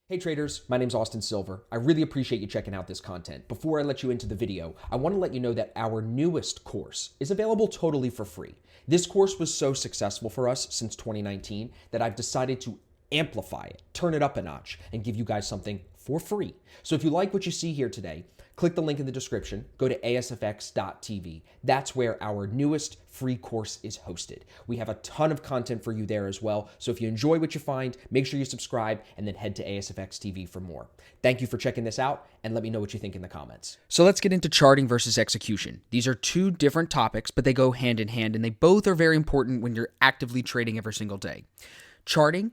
Hey traders, my name's Austin Silver. I really appreciate you checking out this content. Before I let you into the video, I want to let you know that our newest course is available totally for free. This course was so successful for us since 2019 that I've decided to amplify it, turn it up a notch, and give you guys something for free. So if you like what you see here today, click the link in the description, go to asfx.tv. That's where our newest free course is hosted. We have a ton of content for you there as well. So if you enjoy what you find, make sure you subscribe and then head to ASFX TV for more. Thank you for checking this out and let me know what you think in the comments. So let's get into charting versus execution. These are two different topics, but they go hand in hand and they both are very important when you're actively trading every single day. Charting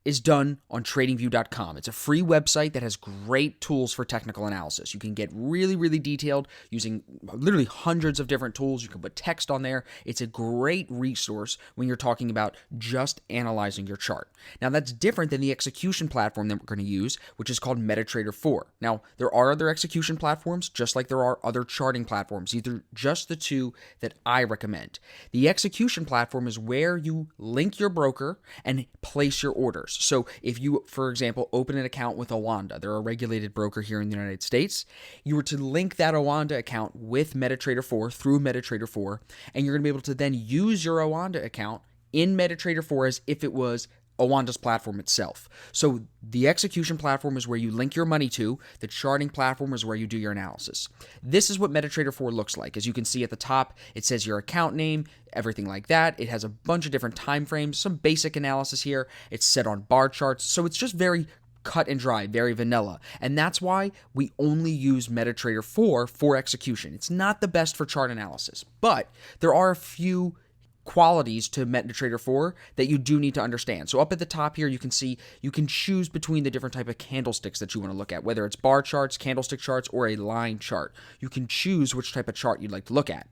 is done on Tradingview.com. It's a free website that has great tools for technical analysis. You can get really detailed using literally hundreds of different tools. You can put text on there. It's a great resource when you're talking about just analyzing your chart. Now, that's different than the execution platform that we're going to use, which is called MetaTrader 4. Now, there are other execution platforms, just like there are other charting platforms, either just the two that I recommend. The execution platform is where you link your broker and place your orders. So if you, for example, open an account with Owanda, they're a regulated broker here in the United States, you were to link that Owanda account with MetaTrader 4 through MetaTrader 4, and you're going to be able to then use your Owanda account in MetaTrader 4 as if it was Owanda's platform itself. So the execution platform is where you link your money to. The charting platform is where you do your analysis. This is what MetaTrader 4 looks like. As you can see at the top, it says your account name, everything like that. It has a bunch of different time frames, some basic analysis here. It's set on bar charts. So it's just very cut and dry, very vanilla. And that's why we only use MetaTrader 4 for execution. It's not the best for chart analysis, but there are a few qualities to MetaTrader 4 that you do need to understand. So up at the top here, you can see you can choose between the different type of candlesticks that you want to look at, whether it's bar charts, candlestick charts, or a line chart. You can choose which type of chart you'd like to look at.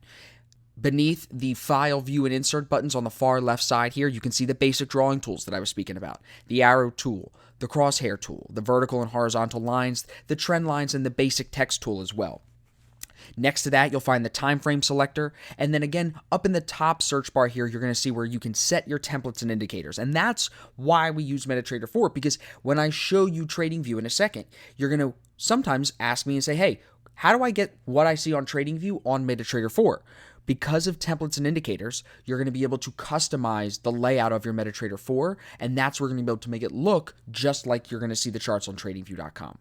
Beneath the File, View, and Insert buttons on the far left side here, you can see the basic drawing tools that I was speaking about. The arrow tool, the crosshair tool, the vertical and horizontal lines, the trend lines, and the basic text tool as well. Next to that, you'll find the time frame selector. And then again, up in the top search bar here, you're going to see where you can set your templates and indicators. And that's why we use MetaTrader 4, because when I show you TradingView in a second, you're going to sometimes ask me and say, hey, how do I get what I see on TradingView on MetaTrader 4? Because of templates and indicators, you're going to be able to customize the layout of your MetaTrader 4, and that's where you're going to be able to make it look just like you're going to see the charts on TradingView.com.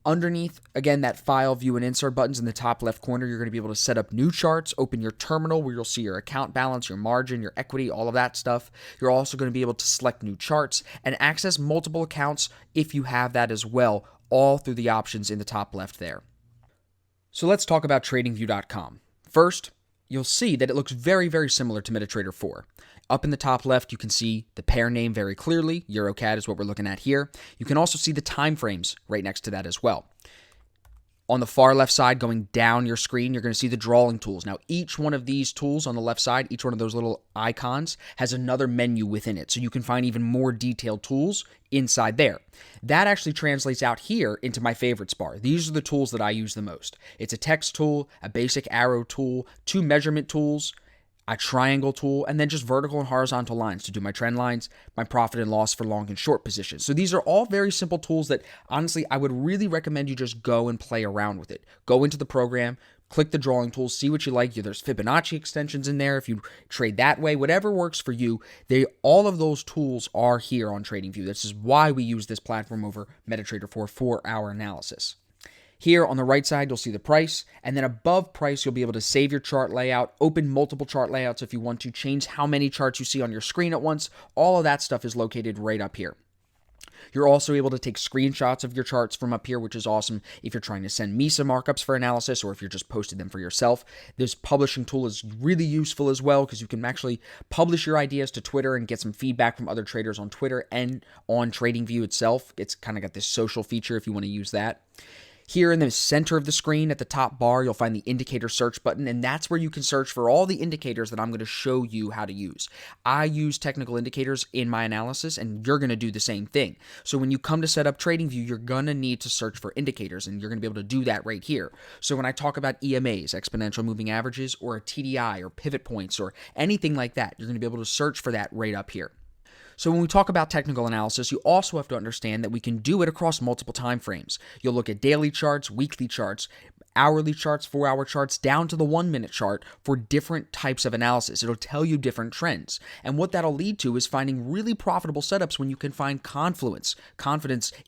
Underneath, again, that File, View, and Insert buttons in the top left corner, you're going to be able to set up new charts, open your terminal where you'll see your account balance, your margin, your equity, all of that stuff. You're also going to be able to select new charts and access multiple accounts if you have that as well, all through the options in the top left there. So let's talk about TradingView.com. First, you'll see that it looks very similar to MetaTrader 4. Up in the top left, you can see the pair name very clearly. EuroCAD is what we're looking at here. You can also see the time frames right next to that as well. On the far left side, going down your screen, you're going to see the drawing tools. Now, each one of these tools on the left side, each one of those little icons has another menu within it. So you can find even more detailed tools inside there. That actually translates out here into my favorites bar. These are the tools that I use the most. It's a text tool, a basic arrow tool, 2 measurement tools, a triangle tool, and then just vertical and horizontal lines to do my trend lines, my profit and loss for long and short positions. So these are all very simple tools that, honestly, I would really recommend you just go and play around with it. Go into the program, click the drawing tools, see what you like. There's Fibonacci extensions in there if you trade that way. Whatever works for you, all of those tools are here on TradingView. This is why we use this platform over MetaTrader 4 for our analysis. Here on the right side, you'll see the price, and then above price, you'll be able to save your chart layout, open multiple chart layouts if you want to, change how many charts you see on your screen at once. All of that stuff is located right up here. You're also able to take screenshots of your charts from up here, which is awesome if you're trying to send me some markups for analysis or if you're just posting them for yourself. This publishing tool is really useful as well because you can actually publish your ideas to Twitter and get some feedback from other traders on Twitter and on TradingView itself. It's kind of got this social feature if you want to use that. Here in the center of the screen at the top bar, you'll find the indicator search button, and that's where you can search for all the indicators that I'm going to show you how to use. I use technical indicators in my analysis, and you're going to do the same thing. So when you come to set up TradingView, you're going to need to search for indicators, and you're going to be able to do that right here. So when I talk about EMAs, exponential moving averages, or a TDI, or pivot points, or anything like that, you're going to be able to search for that right up here. So when we talk about technical analysis, you also have to understand that we can do it across multiple time frames. You'll look at daily charts, weekly charts, hourly charts, 4-hour charts, down to the 1-minute chart for different types of analysis. It'll tell you different trends. And what that'll lead to is finding really profitable setups when you can find confidence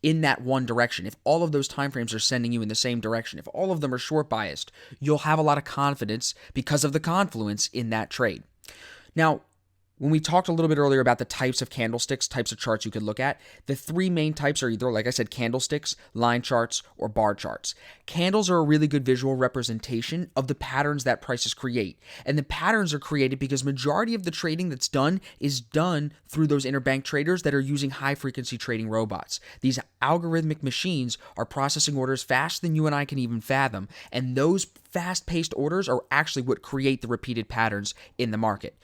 in that one direction. If all of those timeframes are sending you in the same direction, if all of them are short biased, you'll have a lot of confidence because of the confluence in that trade. Now, when we talked a little bit earlier about the types of candlesticks, types of charts you could look at, the three main types are either, like I said, candlesticks, line charts, or bar charts. Candles are a really good visual representation of the patterns that prices create. And the patterns are created because majority of the trading that's done is done through those interbank traders that are using high-frequency trading robots. These algorithmic machines are processing orders faster than you and I can even fathom, and those fast-paced orders are actually what create the repeated patterns in the market.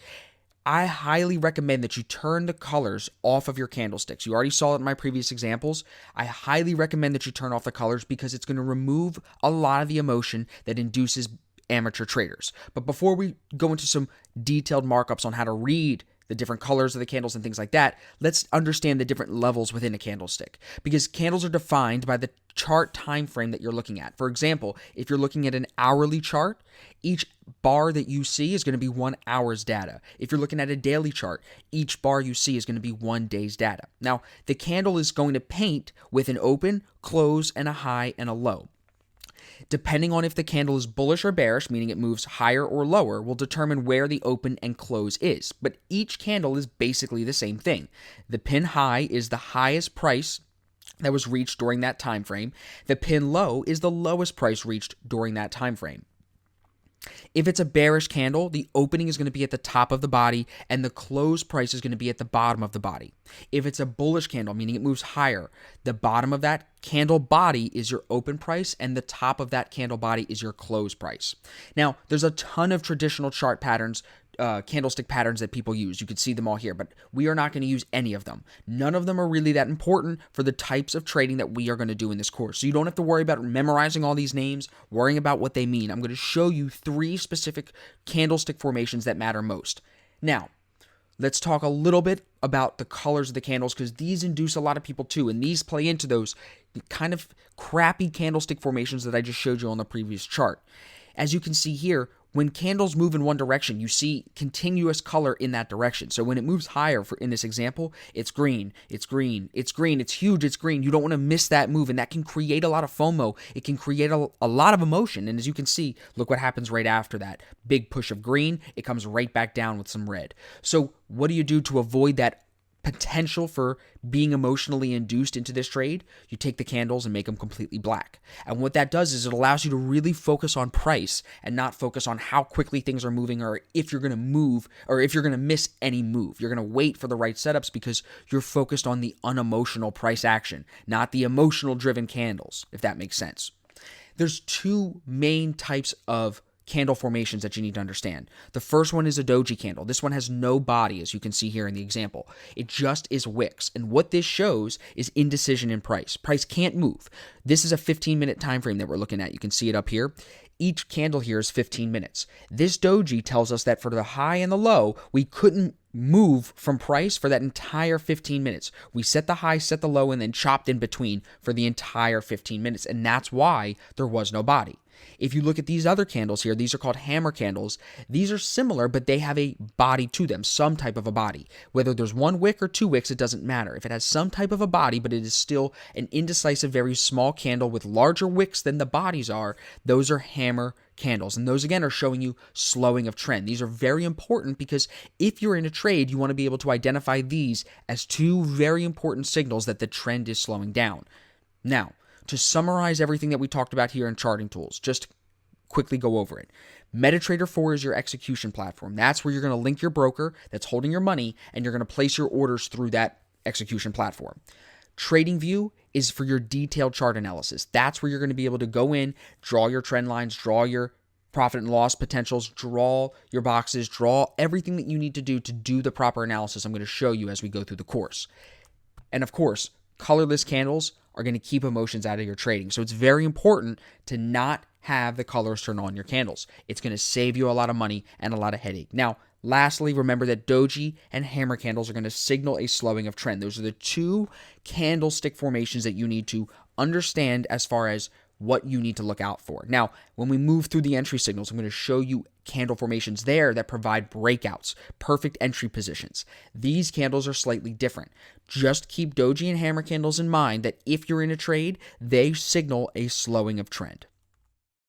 I highly recommend that you turn the colors off of your candlesticks. You already saw it in my previous examples. I highly recommend that you turn off the colors because it's going to remove a lot of the emotion that induces amateur traders. But before we go into some detailed markups on how to read the different colors of the candles and things like that, let's understand the different levels within a candlestick, because candles are defined by the chart time frame that you're looking at. For example, if you're looking at an hourly chart, each bar that you see is going to be 1 hour's data. If you're looking at a daily chart, each bar you see is going to be 1 day's data. Now, the candle is going to paint with an open, close, and a high and a low. Depending on if the candle is bullish or bearish, meaning it moves higher or lower, will determine where the open and close is. But each candle is basically the same thing. The pin high is the highest price that was reached during that time frame. The pin low is the lowest price reached during that time frame. If it's a bearish candle, the opening is going to be at the top of the body and the close price is going to be at the bottom of the body. If it's a bullish candle, meaning it moves higher, the bottom of that candle body is your open price and the top of that candle body is your close price. Now, there's a ton of traditional chart patterns, candlestick patterns that people use. You can see them all here, but we are not going to use any of them. None of them are really that important for the types of trading that we are going to do in this course. So you don't have to worry about memorizing all these names, worrying about what they mean. I'm going to show you 3 specific candlestick formations that matter most. Now, let's talk a little bit about the colors of the candles, because these induce a lot of people too, and these play into those kind of crappy candlestick formations that I just showed you on the previous chart. As you can see here, when candles move in one direction, you see continuous color in that direction. So when it moves higher, in this example, it's green, it's green, it's green, it's huge, it's green. You don't want to miss that move, and that can create a lot of FOMO. It can create a lot of emotion, and as you can see, look what happens right after that. Big push of green, it comes right back down with some red. So what do you do to avoid that potential for being emotionally induced into this trade? You take the candles and make them completely black. And what that does is it allows you to really focus on price and not focus on how quickly things are moving, or if you're going to move, or if you're going to miss any move. You're going to wait for the right setups because you're focused on the unemotional price action, not the emotional driven candles, if that makes sense. There's 2 main types of candle formations that you need to understand. The first one is a doji candle. This one has no body, as you can see here in the example. It just is wicks. And what this shows is indecision in price. Price can't move. This is a 15-minute time frame that we're looking at. You can see it up here. Each candle here is 15 minutes. This doji tells us that for the high and the low, we couldn't move from price for that entire 15 minutes. We set the high, set the low, and then chopped in between for the entire 15 minutes. And that's why there was no body. If you look at these other candles here, these are called hammer candles. These are similar, but they have a body to them, some type of a body. Whether there's 1 wick or 2 wicks, it doesn't matter. If it has some type of a body, but it is still an indecisive, very small candle with larger wicks than the bodies are, those are hammer candles. And those, again, are showing you slowing of trend. These are very important because if you're in a trade, you want to be able to identify these as 2 very important signals that the trend is slowing down. Now, to summarize everything that we talked about here in Charting Tools, just quickly go over it. MetaTrader 4 is your execution platform. That's where you're going to link your broker that's holding your money, and you're going to place your orders through that execution platform. TradingView is for your detailed chart analysis. That's where you're going to be able to go in, draw your trend lines, draw your profit and loss potentials, draw your boxes, draw everything that you need to do the proper analysis I'm going to show you as we go through the course. And of course, colorless candles are going to keep emotions out of your trading. So it's very important to not have the colors turn on your candles. It's going to save you a lot of money and a lot of headache. Now, Lastly, remember that doji and hammer candles are going to signal a slowing of trend. Those are the two candlestick formations that you need to understand as far as what you need to look out for. Now, when we move through the entry signals, I'm going to show you candle formations there that provide breakouts, perfect entry positions. These candles are slightly different. Just keep doji and hammer candles in mind that if you're in a trade, they signal a slowing of trend.